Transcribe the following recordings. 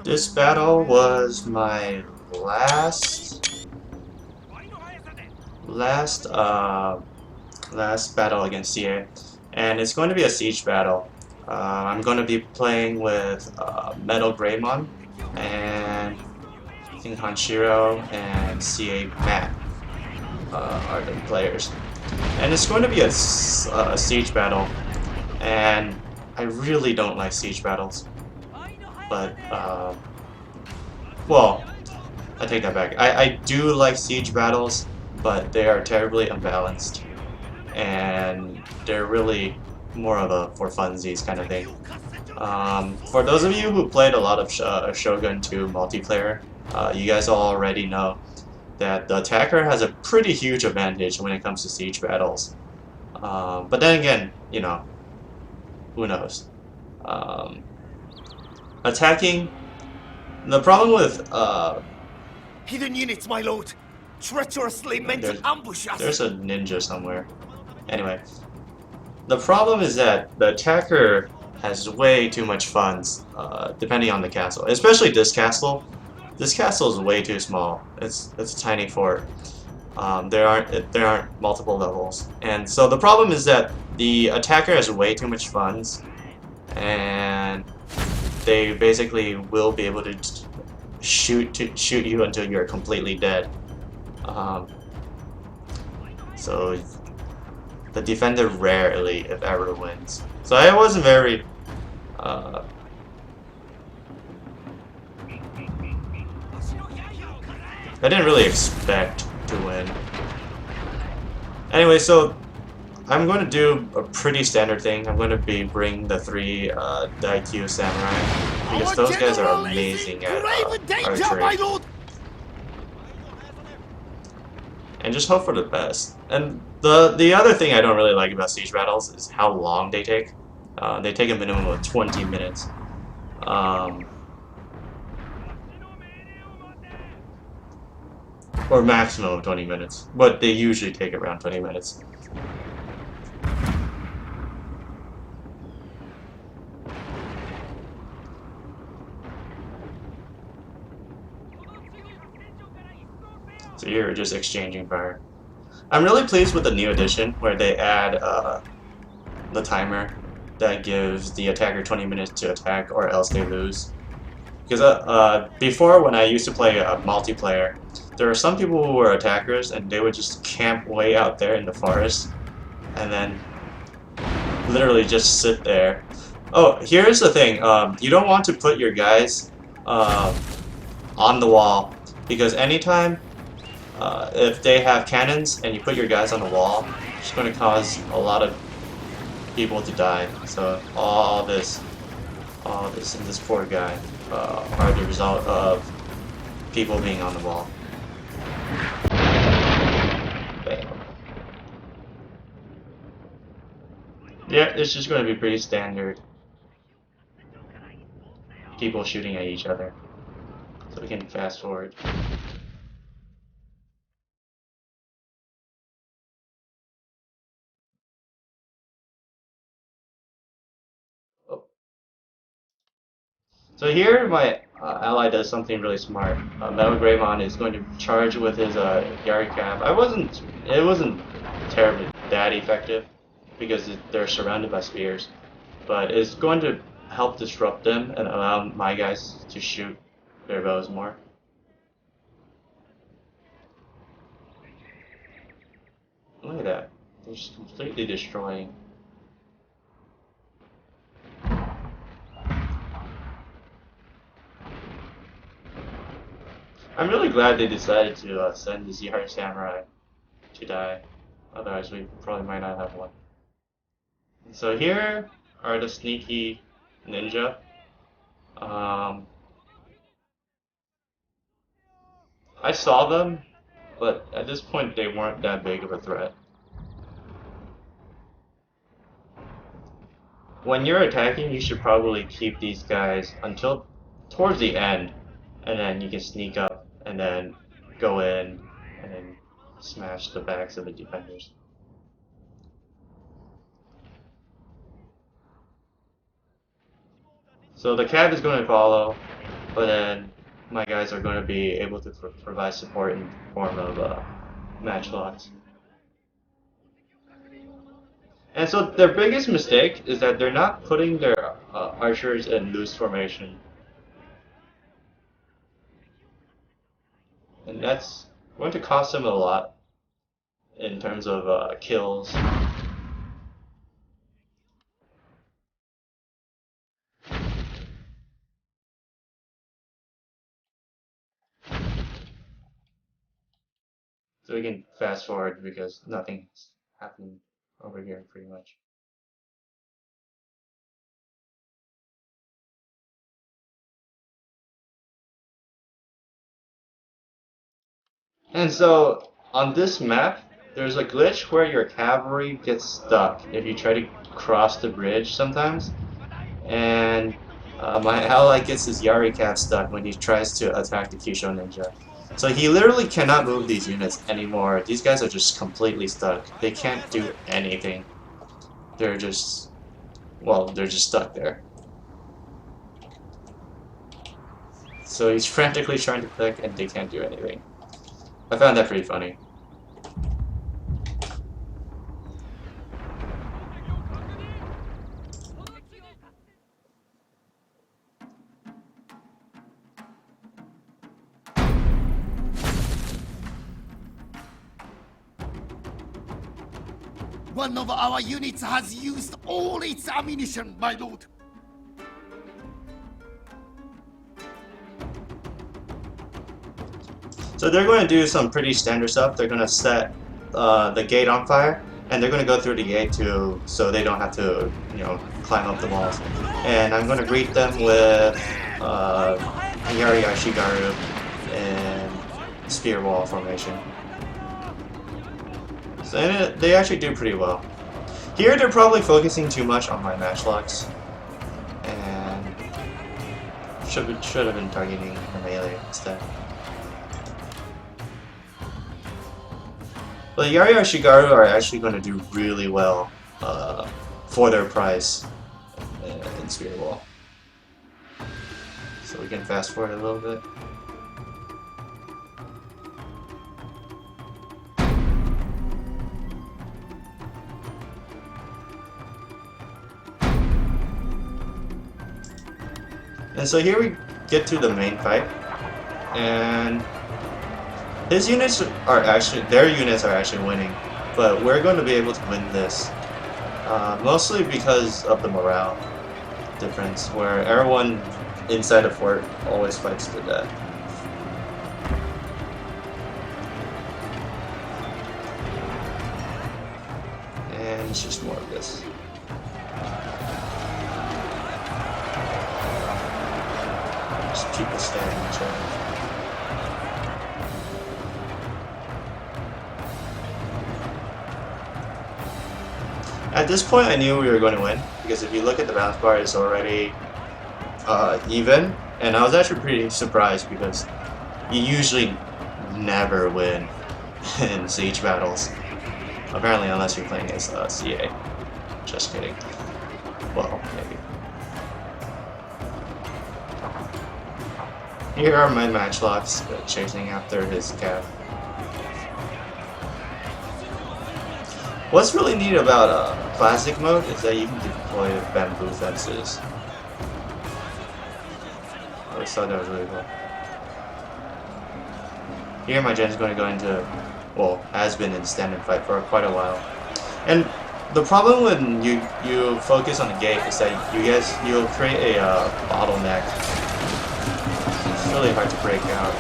This battle was my last last battle against CA, and it's going to be a siege battle. I'm going to be playing with Metal Greymon and I think Hanshiro and CA Matt are the players, and it's going to be a siege battle. And I really don't like siege battles, but well, I take that back. I do like siege battles, but they are terribly unbalanced, and they're really more of a for funsies kind of thing. For those of you who played a lot of Shogun 2 multiplayer, you guys already know that the attacker has a pretty huge advantage when it comes to siege battles. But then again, you know, who knows? Attacking. The problem with Hidden units, my lord! Treacherously meant to ambush us! there's a ninja somewhere. Anyway, the problem is that the attacker has way too much funds, depending on the castle. Especially this castle. This castle is way too small. It's a tiny fort. There aren't multiple levels, and so the problem is that the attacker has way too much funds, and they basically will be able to shoot you until you're completely dead. So the defender rarely, if ever, wins. So I wasn't very I didn't really expect to win. Anyway, so I'm going to do a pretty standard thing. I'm going to bring the three Daikyu Samurai, because those guys are amazing at archery. And just hope for the best. And the other thing I don't really like about siege battles is how long they take. They take a minimum of 20 minutes. Or maximum of 20 minutes. But they usually take around 20 minutes. So you're just exchanging fire. I'm really pleased with the new addition where they add the timer that gives the attacker 20 minutes to attack or else they lose. Because before, when I used to play multiplayer, there were some people who were attackers and they would just camp way out there in the forest and then literally just sit there. Oh, here's the thing. You don't want to put your guys on the wall, because anytime if they have cannons and you put your guys on the wall, it's going to cause a lot of people to die. So all this and this poor guy are the result of people being on the wall. Bam. Yeah, it's just going to be pretty standard. People shooting at each other. So we can fast forward. Oh. So here my ally does something really smart. Metal Greymon is going to charge with his Yari Cap. It wasn't terribly that effective because they're surrounded by spears, but it's going to help disrupt them and allow my guys to shoot their bows more. Look at that. They're just completely destroying. I'm really glad they decided to send the Zihar Samurai to die. Otherwise, we probably might not have one. So here are the sneaky ninja. I saw them, but at this point they weren't that big of a threat. When you're attacking, you should probably keep these guys until towards the end, and then you can sneak up and then go in and then smash the backs of the defenders. So the cab is going to follow. but then my guys are going to be able to provide support in the form of matchlocks. And so their biggest mistake is that they're not putting their archers in loose formation. And that's going to cost them a lot in terms of kills. So we can fast forward because nothing's happening over here pretty much. And so on this map, there's a glitch where your cavalry gets stuck if you try to cross the bridge sometimes. And my ally gets his Yari cap stuck when he tries to attack the Kisho ninja. So he literally cannot move these units anymore. These guys are just completely stuck. They can't do anything. They're just, well, they're just stuck there. So he's frantically trying to click and they can't do anything. I found that pretty funny. One of our units has used all its ammunition, my lord. So they're going to do some pretty standard stuff. They're going to set the gate on fire, and they're going to go through the gate too, so they don't have to, you know, climb up the walls. And I'm going to greet them with Yari Ashigaru and spear wall formation. So they actually do pretty well. Here they're probably focusing too much on my matchlocks, and should have been targeting the melee instead. But Yari Ashigaru are actually going to do really well for their price in Spear Wall. So we can fast forward a little bit. And so here we get to the main fight, and his units are actually, their units are actually winning, but we're going to be able to win this, mostly because of the morale difference, where everyone inside the fort always fights to death. And it's just more of this. Just people stabbing each other. At this point, I knew we were going to win, because if you look at the balance bar, it's already even, and I was actually pretty surprised because you usually never win in siege battles. Apparently, unless you're playing as CA. Just kidding. Well, maybe. Here are my matchlocks chasing after his cap. What's really neat about classic mode is that you can deploy bamboo fences. I always thought that was really cool. Here my gen's going to go into, well, has been in stand-and fight for quite a while. And the problem when you focus on the gate is that you'll create a bottleneck. It's really hard to break out.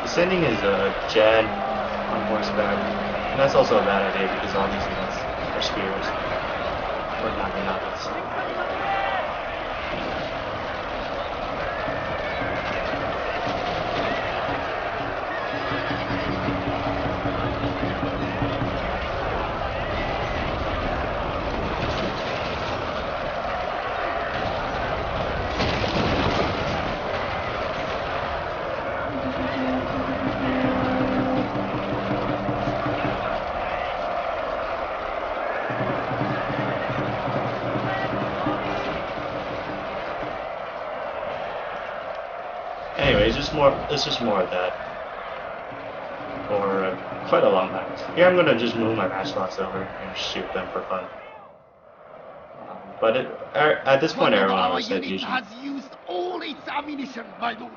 Sending his Jen on horseback, and that's also a bad idea because all these units are spears, or naginagis. Anyway, it's just more of that for quite a long time. Here I'm gonna just move my matchlocks over and shoot them for fun. But at this point, everyone Our always said unit usually. has used all its ammunition, my lord.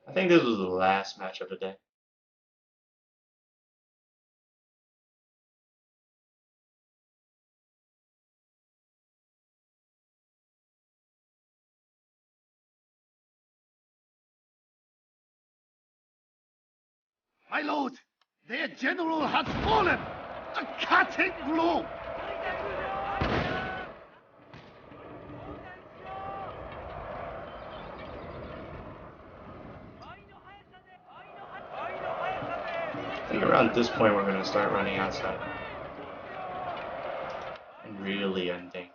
I think this was the last match of the day. My lord, their general has fallen. A cutting blow. I think around this point we're gonna start running outside and really end things.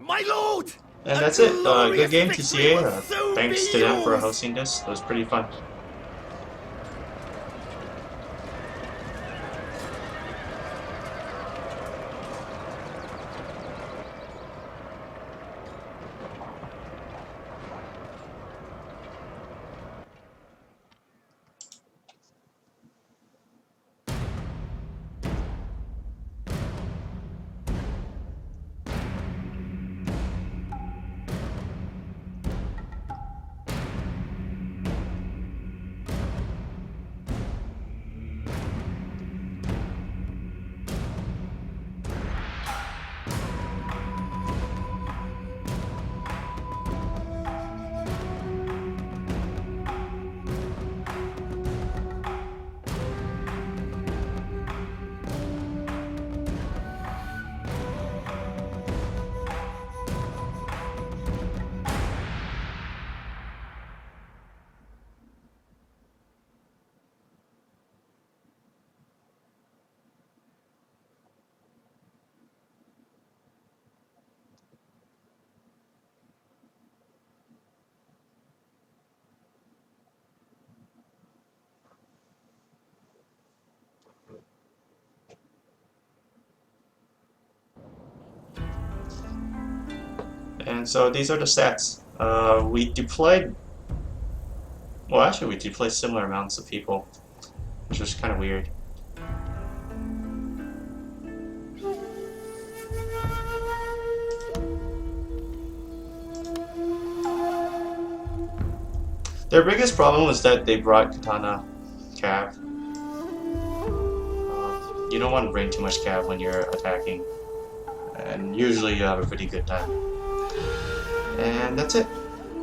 My lord! And A that's it. glorious Good game, victory TCA. will soon Thanks be to them for yours. hosting this. It was pretty fun. And so these are the stats. We deployed. Well, actually, we deployed similar amounts of people, which was kind of weird. Their biggest problem was that they brought Katana Cav. You don't want to bring too much Cav when you're attacking, and usually you have a pretty good time. And that's it.